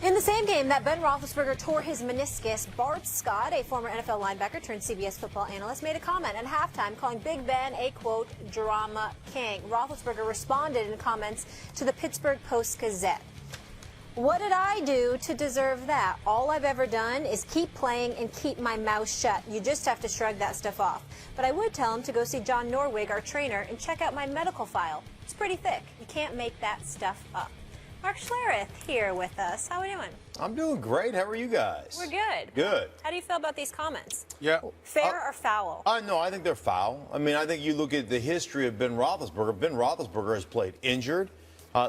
In the same game that Ben Roethlisberger tore his meniscus, Bart Scott, a former NFL linebacker turned CBS football analyst, made a comment at halftime calling Big Ben a, quote, drama king. Roethlisberger responded in comments to the Pittsburgh Post-Gazette. What did I do to deserve that? All I've ever done is keep playing and keep my mouth shut. You just have to shrug that stuff off. But I would tell him to go see John Norwig, our trainer, and check out my medical file. It's pretty thick. You can't make that stuff up. Mark Schlereth here with us. How are we doing? I'm doing great. How are you guys? We're good. Good. How do you feel about these comments? Yeah. Fair or foul? No, I think they're foul. I mean, I think you look at the history of Ben Roethlisberger. Ben Roethlisberger has played injured.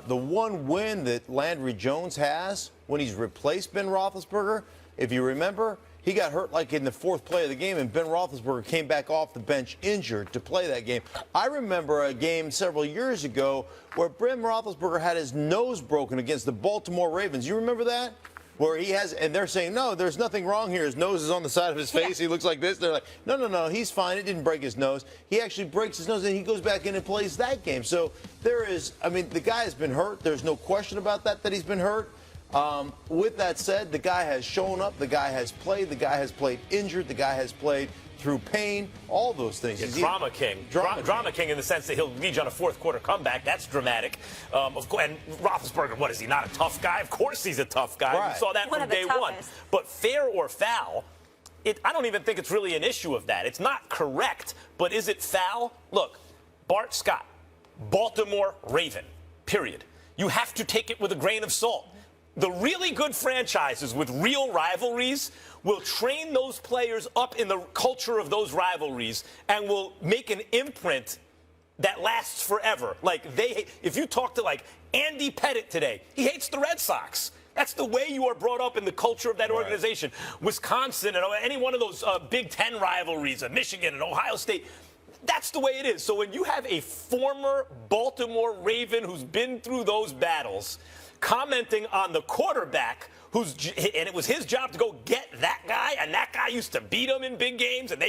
The one win that Landry Jones has when he's replaced Ben Roethlisberger, if you remember, he got hurt like in the fourth play of the game, and Ben Roethlisberger came back off the bench injured to play that game. I remember a game several years ago where Ben Roethlisberger had his nose broken against the Baltimore Ravens. You remember that? Where he has, and they're saying, no, there's nothing wrong here. His nose is on the side of his face. Yeah. He looks like this. They're like, no, he's fine. It didn't break his nose. He actually breaks his nose, and he goes back in and plays that game. So there is, I mean, the guy has been hurt. There's no question about that he's been hurt. With that said, the guy has shown up. The guy has played. The guy has played injured. The guy has played through pain, all those things. He's drama king. Drama king in the sense that he'll lead you on a fourth-quarter comeback. That's dramatic. Of course, and Roethlisberger, what is he, not a tough guy? Of course he's a tough guy. Right. We saw that from day one. But fair or foul, I don't even think it's really an issue of that. It's not correct, but is it foul? Look, Bart Scott, Baltimore Raven, period. You have to take it with a grain of salt. The really good franchises with real rivalries will train those players up in the culture of those rivalries and will make an imprint that lasts forever. Like if you talk to like Andy Pettitte today, he hates the Red Sox. That's the way you are brought up in the culture of that organization. Right. Wisconsin and any one of those Big Ten rivalries, Michigan and Ohio State. That's the way it is. So when you have a former Baltimore Raven who's been through those battles commenting on the quarterback and it was his job to go get that guy, and that guy used to beat him in big games, and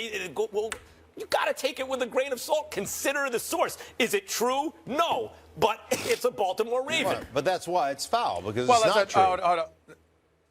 well, you got to take it with a grain of salt. Consider the source. Is it true? No, but it's a Baltimore Raven. Right. But that's why it's foul, because it's not true.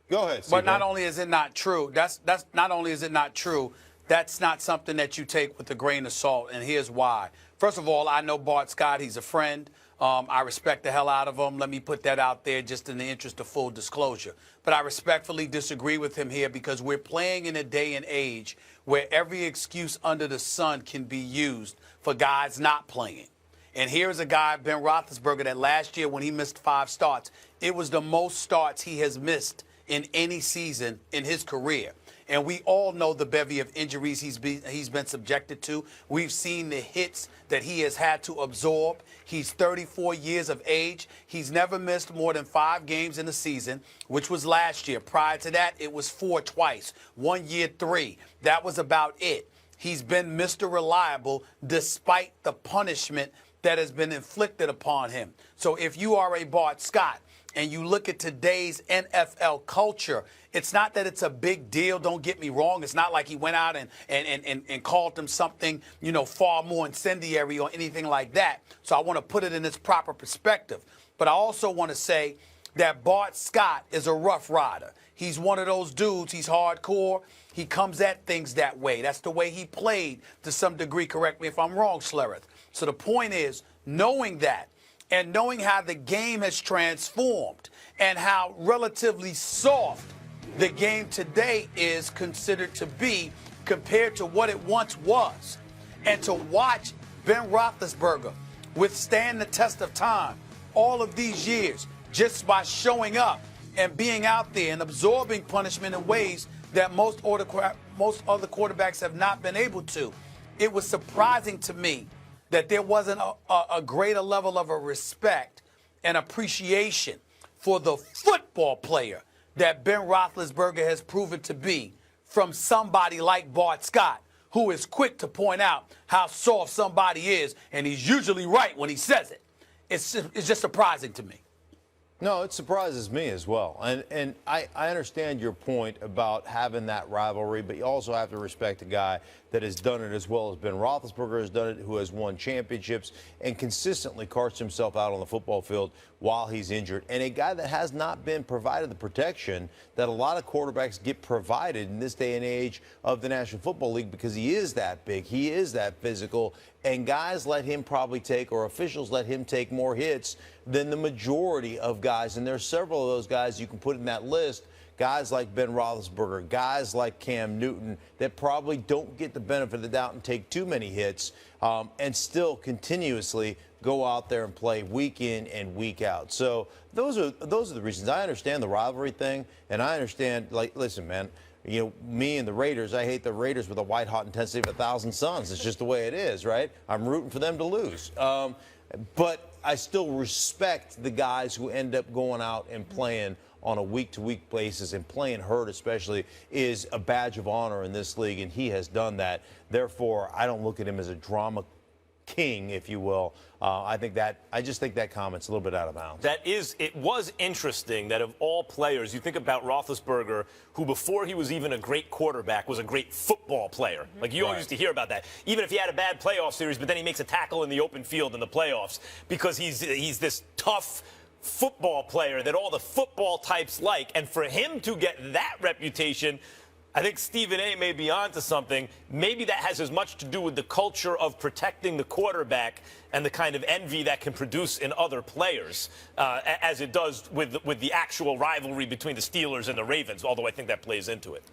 Go ahead, Steve. But not only is it not true, that's not only is it not true, that's not something that you take with a grain of salt, and here's why. First of all, I know Bart Scott. He's a friend. I respect the hell out of him. Let me put that out there just in the interest of full disclosure. But I respectfully disagree with him here because we're playing in a day and age where every excuse under the sun can be used for guys not playing. And here's a guy, Ben Roethlisberger, that last year when he missed 5 starts, it was the most starts he has missed in any season in his career. And we all know the bevy of injuries he's been subjected to. We've seen the hits that he has had to absorb. He's 34 years of age. He's never missed more than 5 games in a season, which was last year. Prior to that, it was 4 twice. 1 year, 3. That was about it. He's been Mr. Reliable despite the punishment that has been inflicted upon him. So if you are a Bart Scott, and you look at today's NFL culture, it's not that it's a big deal. Don't get me wrong. It's not like he went out and called them something, far more incendiary or anything like that. So I want to put it in its proper perspective. But I also want to say that Bart Scott is a rough rider. He's one of those dudes. He's hardcore. He comes at things that way. That's the way he played to some degree. Correct me if I'm wrong, Schlereth. So the point is, knowing that, and knowing how the game has transformed and how relatively soft the game today is considered to be compared to what it once was. And to watch Ben Roethlisberger withstand the test of time all of these years just by showing up and being out there and absorbing punishment in ways that most other quarterbacks have not been able to. It was surprising to me that there wasn't a greater level of a respect and appreciation for the football player that Ben Roethlisberger has proven to be from somebody like Bart Scott, who is quick to point out how soft somebody is, and he's usually right when he says it. It's just surprising to me. No, it surprises me as well. And I understand your point about having that rivalry, but you also have to respect a guy that has done it as well as Ben Roethlisberger has done it, who has won championships and consistently carts himself out on the football field while he's injured. And a guy that has not been provided the protection that a lot of quarterbacks get provided in this day and age of the National Football League, because he is that big, he is that physical, and guys let him probably take, or officials let him take, more hits than the majority of guys. And there's several of those guys you can put in that list. Guys like Ben Roethlisberger, guys like Cam Newton, that probably don't get the benefit of the doubt and take too many hits, and still continuously go out there and play week in and week out. So those are the reasons. I understand the rivalry thing, and I understand, like, listen, man, you know, me and the Raiders, I hate the Raiders with a white-hot intensity of 1,000 suns. It's just the way it is, right? I'm rooting for them to lose. But I still respect the guys who end up going out and playing on a week-to-week basis, and playing hurt especially is a badge of honor in this league, and he has done that. Therefore, I don't look at him as a drama king, if you will. I just think that comment's a little bit out of bounds. It was interesting that of all players, you think about Roethlisberger, who before he was even a great quarterback was a great football player. Like, you always used to hear about that. Even if he had a bad playoff series, but then he makes a tackle in the open field in the playoffs because he's this tough football player that all the football types like. And for him to get that reputation, I think Stephen A. may be onto something. Maybe that has as much to do with the culture of protecting the quarterback and the kind of envy that can produce in other players as it does with the actual rivalry between the Steelers and the Ravens, although I think that plays into it.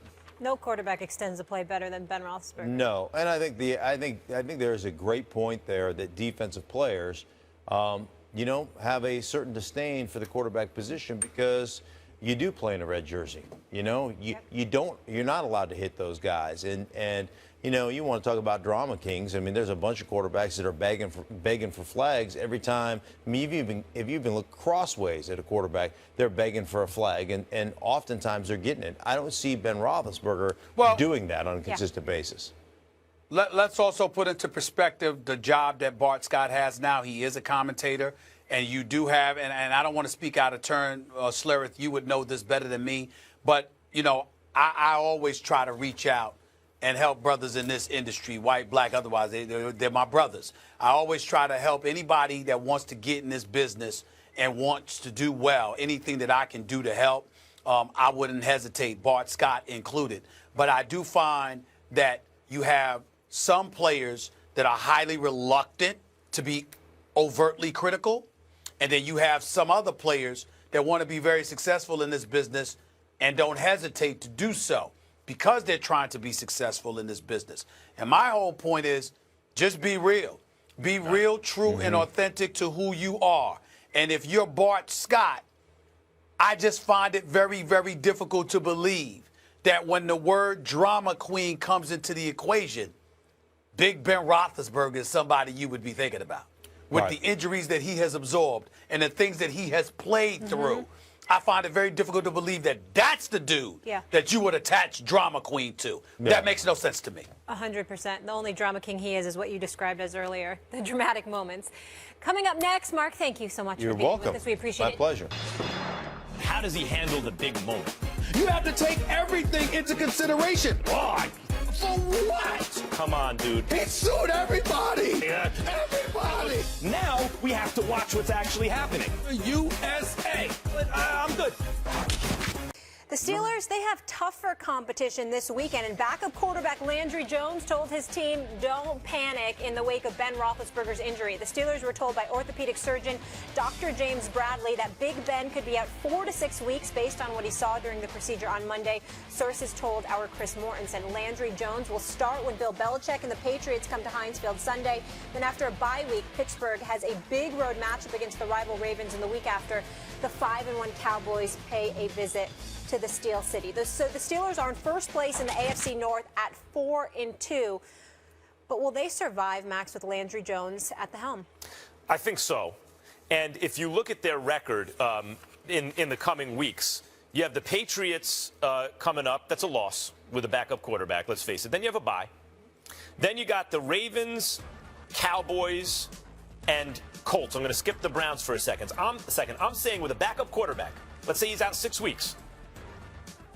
No quarterback extends the play better than Ben Roethlisberger. No, and I think there's a great point there that defensive players, have a certain disdain for the quarterback position because you do play in a red jersey. You're not allowed to hit those guys. And you want to talk about drama kings. I mean, there's a bunch of quarterbacks that are begging for flags every time. I mean, if you even look crossways at a quarterback, they're begging for a flag, and oftentimes they're getting it. I don't see Ben Roethlisberger doing that on a consistent basis. Let's also put into perspective the job that Bart Scott has now. He is a commentator, and you do have, and I don't want to speak out of turn, Schlereth, you would know this better than me, but, I always try to reach out and help brothers in this industry, white, black, otherwise, they're my brothers. I always try to help anybody that wants to get in this business and wants to do well. Anything that I can do to help, I wouldn't hesitate, Bart Scott included. But I do find that you have some players that are highly reluctant to be overtly critical, and then you have some other players that want to be very successful in this business and don't hesitate to do so because they're trying to be successful in this business. And my whole point is just be real. Be real, true, and authentic to who you are. And if you're Bart Scott, I just find it very, very difficult to believe that when the word drama queen comes into the equation, Big Ben Roethlisberger is somebody you would be thinking about. With the injuries that he has absorbed and the things that he has played through, I find it very difficult to believe that that's the dude that you would attach drama queen to. That makes no sense to me. 100%. The only drama king he is what you described as earlier, the dramatic moments. Coming up next, Mark, thank you so much for being with us. We appreciate it. My pleasure. How does he handle the big moment? You have to take everything into consideration. Oh, for what? Come on, dude. He sued everybody. Yeah. Everybody. Now we have to watch what's actually happening. The USA. But I'm good. The Steelers, they have tougher competition this weekend, and backup quarterback Landry Jones told his team, don't panic in the wake of Ben Roethlisberger's injury. The Steelers were told by orthopedic surgeon Dr. James Bradley that Big Ben could be out 4 to 6 weeks based on what he saw during the procedure on Monday. Sources told our Chris Mortensen Landry Jones will start when Bill Belichick and the Patriots come to Heinz Field Sunday. Then after a bye week, Pittsburgh has a big road matchup against the rival Ravens, in the week after the 5-1 Cowboys pay a visit to the Steel City. So the Steelers are in first place in the AFC North at 4-2. But will they survive, Max, with Landry Jones at the helm? I think so. And if you look at their record in the coming weeks, you have the Patriots coming up. That's a loss with a backup quarterback, let's face it. Then you have a bye. Then you got the Ravens, Cowboys, and Colts. I'm going to skip the Browns for a second. I'm saying with a backup quarterback, let's say he's out 6 weeks.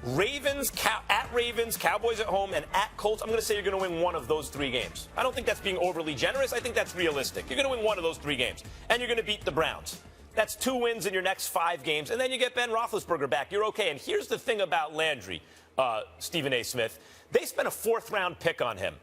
Ravens, Cowboys at home, and at Colts, I'm going to say you're going to win one of those 3 games. I don't think that's being overly generous. I think that's realistic. You're going to win one of those 3 games, and you're going to beat the Browns. That's 2 wins in your next 5 games, and then you get Ben Roethlisberger back. You're okay. And here's the thing about Landry, Stephen A. Smith. They spent a 4th-round pick on him.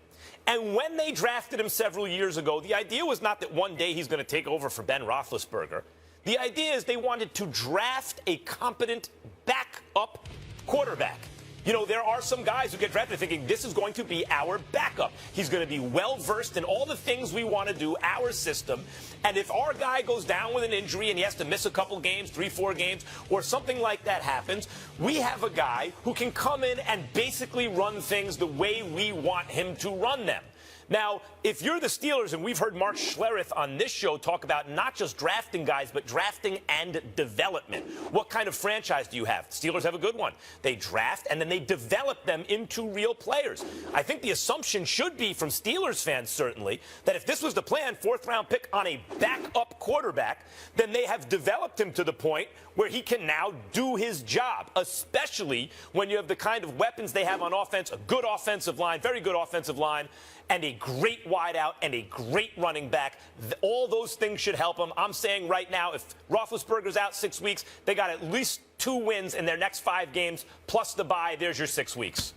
And when they drafted him several years ago, the idea was not that one day he's going to take over for Ben Roethlisberger. The idea is they wanted to draft a competent backup quarterback. You know, there are some guys who get drafted thinking this is going to be our backup. He's going to be well-versed in all the things we want to do, our system. And if our guy goes down with an injury and he has to miss a couple games, 3-4 games, or something like that happens, we have a guy who can come in and basically run things the way we want him to run them. Now, if you're the Steelers, and we've heard Mark Schlereth on this show talk about not just drafting guys, but drafting and development. What kind of franchise do you have? The Steelers have a good one. They draft, and then they develop them into real players. I think the assumption should be from Steelers fans, certainly, that if this was the plan, 4th-round pick on a backup quarterback, then they have developed him to the point where he can now do his job, especially when you have the kind of weapons they have on offense, a good offensive line, very good offensive line, and a great wideout and a great running back. All those things should help him. I'm saying right now, if Roethlisberger's out 6 weeks, they got at least 2 wins in their next 5 games, plus the bye. There's your 6 weeks.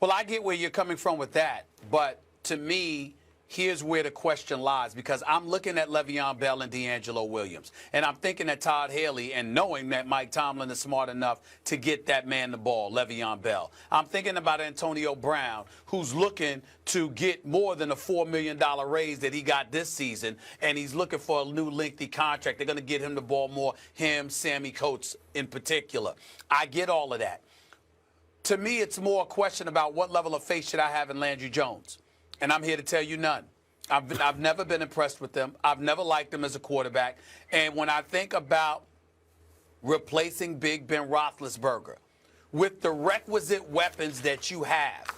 Well, I get where you're coming from with that, but to me, here's where the question lies, because I'm looking at Le'Veon Bell and D'Angelo Williams, and I'm thinking that Todd Haley, and knowing that Mike Tomlin is smart enough to get that man the ball, Le'Veon Bell. I'm thinking about Antonio Brown, who's looking to get more than a $4 million raise that he got this season, and he's looking for a new lengthy contract. They're going to get him the ball more, him, Sammy Coates in particular. I get all of that. To me, it's more a question about what level of faith should I have in Landry Jones. And I'm here to tell you none. I've never been impressed with them. I've never liked them as a quarterback. And when I think about replacing Big Ben Roethlisberger with the requisite weapons that you have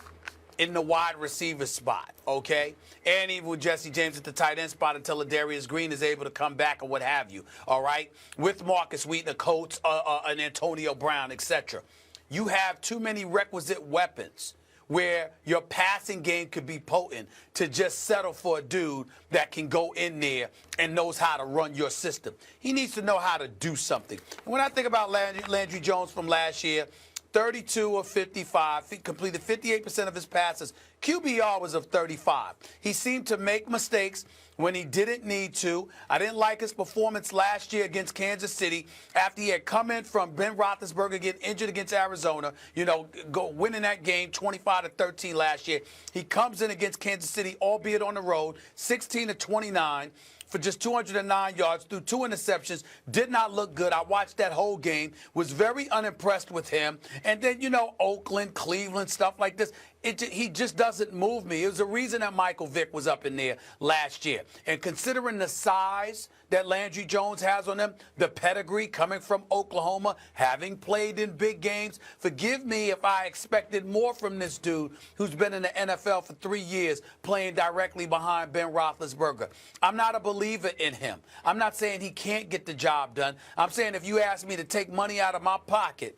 in the wide receiver spot, okay, and even with Jesse James at the tight end spot until Darius Green is able to come back or what have you, all right, with Marcus Wheaton, Coates, and Antonio Brown, etc. You have too many requisite weapons where your passing game could be potent to just settle for a dude that can go in there and knows how to run your system. He needs to know how to do something. And when I think about Landry Jones from last year, 32 of 55, completed 58% of his passes. QBR was of 35. He seemed to make mistakes when he didn't need to. I didn't like his performance last year against Kansas City after he had come in from Ben Roethlisberger getting injured against Arizona, winning that game 25-13 last year. He comes in against Kansas City, albeit on the road, 16-29. For just 209 yards, threw 2 interceptions, did not look good. I watched that whole game, was very unimpressed with him. And then, Oakland, Cleveland, stuff like this. He just doesn't move me. It was the reason that Michael Vick was up in there last year. And considering the size that Landry Jones has on him, the pedigree coming from Oklahoma, having played in big games, forgive me if I expected more from this dude who's been in the NFL for 3 years playing directly behind Ben Roethlisberger. I'm not a believer in him. I'm not saying he can't get the job done. I'm saying if you ask me to take money out of my pocket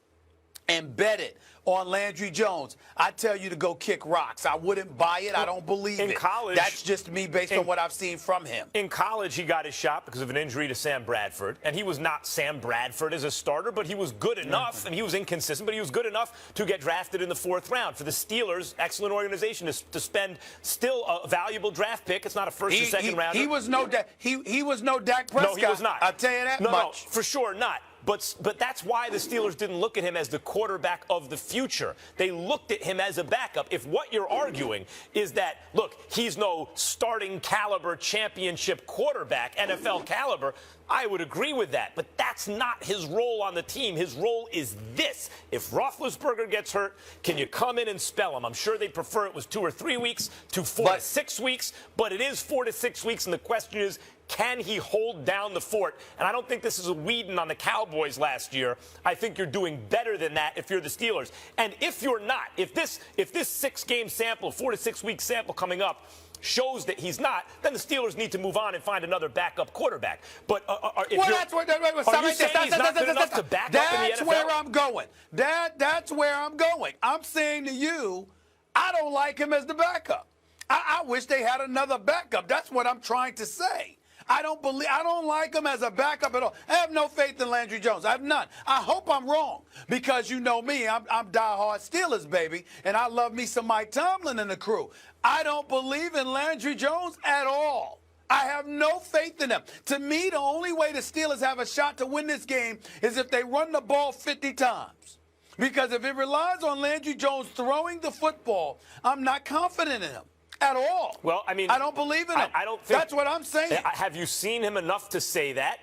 and bet it on Landry Jones, I tell you to go kick rocks. I wouldn't buy it. I don't believe it. College, that's just me based on what I've seen from him. In college, he got his shot because of an injury to Sam Bradford. And he was not Sam Bradford as a starter, but he was good enough, and he was inconsistent, but he was good enough to get drafted in the 4th round. For the Steelers, excellent organization to spend still a valuable draft pick. It's not a first or second rounder. He was no Dak Prescott. No, he was not. I'll tell you that much. No, for sure not. But that's why the Steelers didn't look at him as the quarterback of the future. They looked at him as a backup. If what you're arguing is that, look, he's no starting caliber championship quarterback, NFL caliber, I would agree with that. But that's not his role on the team. His role is this. If Roethlisberger gets hurt, can you come in and spell him? I'm sure they prefer it was 2 or 3 weeks to 4 to 6 weeks, but it is 4 to 6 weeks, and the question is, can he hold down the fort? And I don't think this is a Whedon on the Cowboys last year. I think you're doing better than that if you're the Steelers. And if you're not, if this 6-game sample, 4 to 6 week sample coming up, shows that he's not, then the Steelers need to move on and find another backup quarterback. But if well, you're, that's where, are you saying he's not good enough to back up in the NFL? That's where I'm going. That's where I'm going. I'm saying to you, I don't like him as the backup. I wish they had another backup. That's what I'm trying to say. I don't like him as a backup at all. I have no faith in Landry Jones. I have none. I hope I'm wrong because you know me. I'm diehard Steelers, baby, and I love me some Mike Tomlin and the crew. I don't believe in Landry Jones at all. I have no faith in them. To me, the only way the Steelers have a shot to win this game is if they run the ball 50 times. Because if it relies on Landry Jones throwing the football, I'm not confident in him. At all. Well, I mean, I don't believe in him. I don't think that's what I'm saying. Have you seen him enough to say that?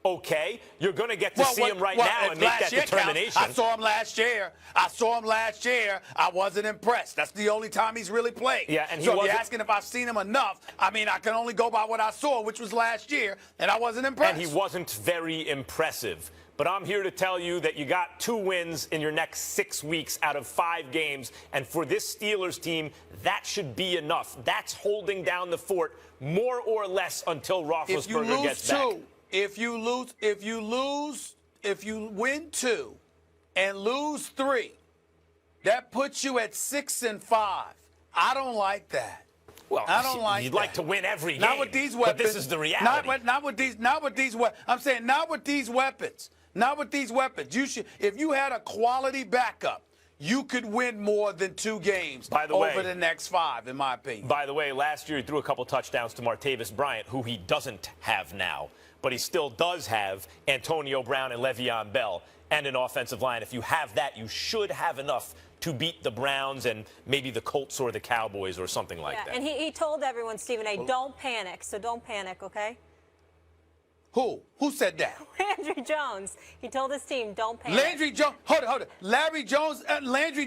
Okay, you're going to get to see him right now and make that determination. I saw him last year. I wasn't impressed. That's the only time he's really played. Yeah, and so if you're asking if I've seen him enough, I mean, I can only go by what I saw, which was last year, and I wasn't impressed. And he wasn't very impressive. But I'm here to tell you that you got 2 wins in your next 6 weeks out of 5 games. And for this Steelers team, that should be enough. That's holding down the fort more or less until Roethlisberger gets back. If you win 2 and lose 3, that puts you at 6-5. I don't like that. Well, I don't like you'd that. like to win every game. Not with these weapons. But this is the reality. Not with these weapons. I'm saying not with these weapons. Not with these weapons. You should, if you had a quality backup, you could win more than 2 games over the next 5, in my opinion. By the way, last year he threw a couple touchdowns to Martavis Bryant, who he doesn't have now. But he still does have Antonio Brown and Le'Veon Bell and an offensive line. If you have that, you should have enough to beat the Browns and maybe the Colts or the Cowboys or something like that. And he told everyone, Stephen A., don't panic. So don't panic, okay? Who? Who said that? Landry Jones. He told his team, don't panic. Landry Jones. Hold it. Landry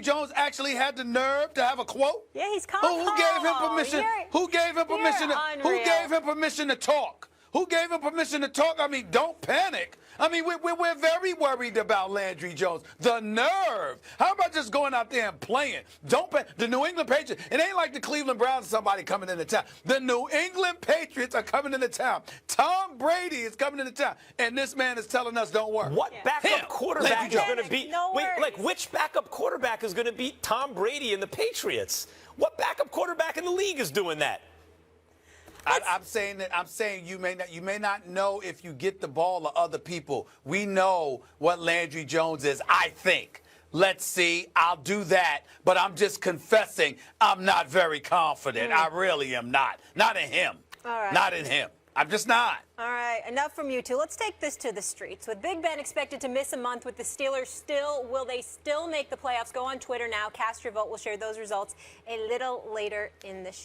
Jones actually had the nerve to have a quote? Yeah, he's calm. Who gave him permission? Who gave him permission? Who gave him permission to talk? Who gave him permission to talk? I mean, don't panic. I mean, we're very worried about Landry Jones. The nerve. How about just going out there and playing? Don't panic. The New England Patriots, it ain't like the Cleveland Browns or somebody coming into town. The New England Patriots are coming into town. Tom Brady is coming into town. And this man is telling us don't worry. What backup quarterback is going to beat? Which backup quarterback is going to beat Tom Brady and the Patriots? What backup quarterback in the league is doing that? I'm saying you may not know if you get the ball to other people. We know what Landry Jones is, I think. Let's see. I'll do that. But I'm just confessing I'm not very confident. I really am not. Not in him. All right. Not in him. I'm just not. All right, enough from you two. Let's take this to the streets. With Big Ben expected to miss a month with the Steelers will they still make the playoffs? Go on Twitter now. Cast your vote. We'll share those results a little later in the show.